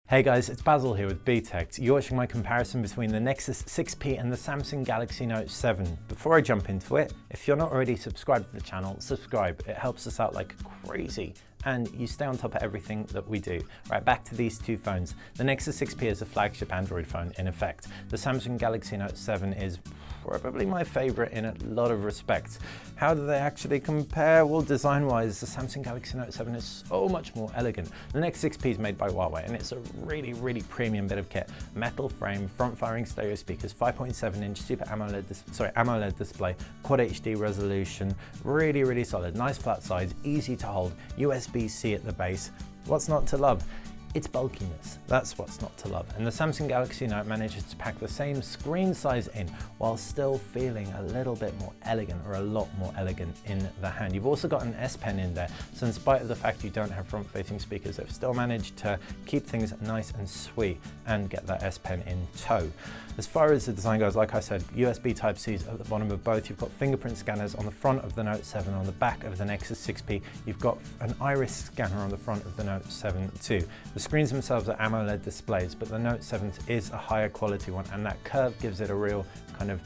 Hey guys, it's Basil here with BTech. You're watching my comparison between the Nexus 6P and the Samsung Galaxy Note 7. Before I jump into it, if you're not already subscribed to the channel, subscribe. It helps us out like crazy and you stay on top of everything that we do. Right, back to these two phones. The Nexus 6P is a flagship Android phone in effect. The Samsung Galaxy Note 7 is probably my favorite in a lot of respects. How do they actually compare? Well, design-wise, the Samsung Galaxy Note 7 is so much more elegant. The Nexus 6P is made by Huawei, and it's a really premium bit of kit. Metal frame, front-firing stereo speakers, 5.7-inch Super AMOLED display, Quad HD resolution, really solid. Nice flat sides, easy to hold, USB-C at the base. What's not to love? It's bulkiness. That's what's not to love. And the Samsung Galaxy Note manages to pack the same screen size in while still feeling a little bit more elegant, or a lot more elegant in the hand. You've also got an S Pen in there, so in spite of the fact you don't have front-facing speakers, they've still managed to keep things nice and sweet and get that S Pen in tow. As far as the design goes, like I said, USB Type-C's at the bottom of both. You've got fingerprint scanners on the front of the Note 7. On the back of the Nexus 6P, you've got an iris scanner on the front of the Note 7 too. The screens themselves are AMOLED displays, but the Note 7 is a higher quality one, and that curve gives it a real kind of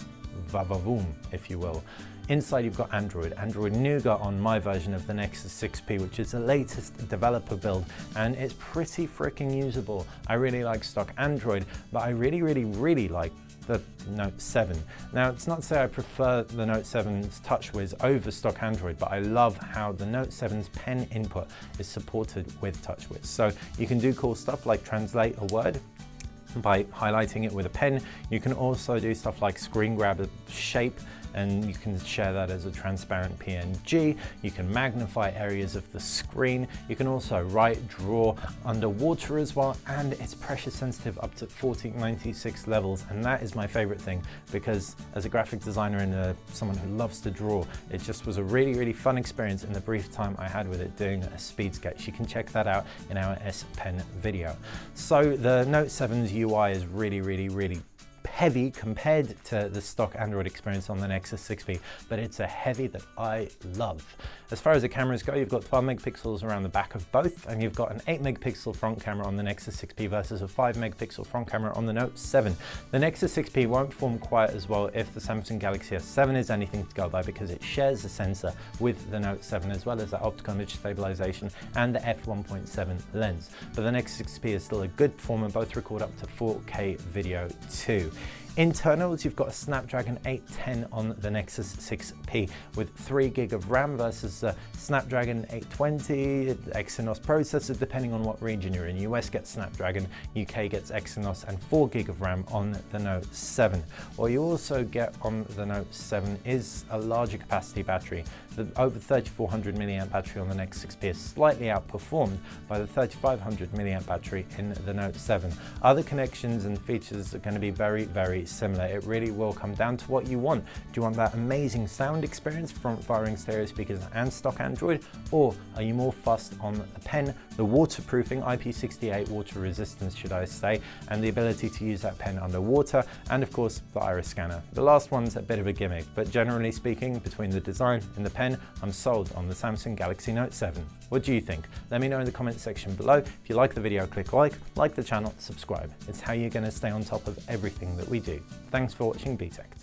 va-va-voom, if you will. Inside you've got Android Nougat on my version of the Nexus 6P, which is the latest developer build, and it's pretty freaking usable. I really like stock Android, but I really like the Note 7. Now, it's not to say I prefer the Note 7's TouchWiz over stock Android, but I love how the Note 7's pen input is supported with TouchWiz. So you can do cool stuff like translate a word by highlighting it with a pen. You can also do stuff like screen grab a shape, and you can share that as a transparent PNG. You can magnify areas of the screen. You can also write, draw underwater as well, and it's pressure sensitive up to 4096 levels. And that is my favorite thing, because as a graphic designer and someone who loves to draw, it just was a really fun experience in the brief time I had with it doing a speed sketch. You can check that out in our S Pen video. So the Note 7's UI is really heavy compared to the stock Android experience on the Nexus 6P, but it's a heavy that I love. As far as the cameras go, you've got 12 megapixels around the back of both, and you've got an 8 megapixel front camera on the Nexus 6P versus a 5 megapixel front camera on the Note 7. The Nexus 6P won't perform quite as well if the Samsung Galaxy S7 is anything to go by, because it shares a sensor with the Note 7, as well as that optical image stabilization and the f1.7 lens. But the Nexus 6P is still a good performer, both record up to 4K video too. Internals, you've got a Snapdragon 810 on the Nexus 6P with 3 GB of RAM versus the Snapdragon 820 Exynos processor, depending on what region you're in. US gets Snapdragon, UK gets Exynos, and 4 GB of RAM on the Note 7. What you also get on the Note 7 is a larger capacity battery. The over 3400 mAh battery on the Nexus 6P is slightly outperformed by the 3500 mAh battery in the Note 7. Other connections and features are going to be very similar. It really will come down to what you want. Do you want that amazing sound experience, front-firing stereo speakers and stock Android, or are you more fussed on the pen, the waterproofing, IP68 water resistance should I say, and the ability to use that pen underwater, and of course the iris scanner. The last one's a bit of a gimmick, but generally speaking, between the design and the pen, I'm sold on the Samsung Galaxy Note 7. What do you think? Let me know in the comment section below. If you like the video, click like the channel, subscribe. It's how you're going to stay on top of everything that we do. Thanks for watching BTech.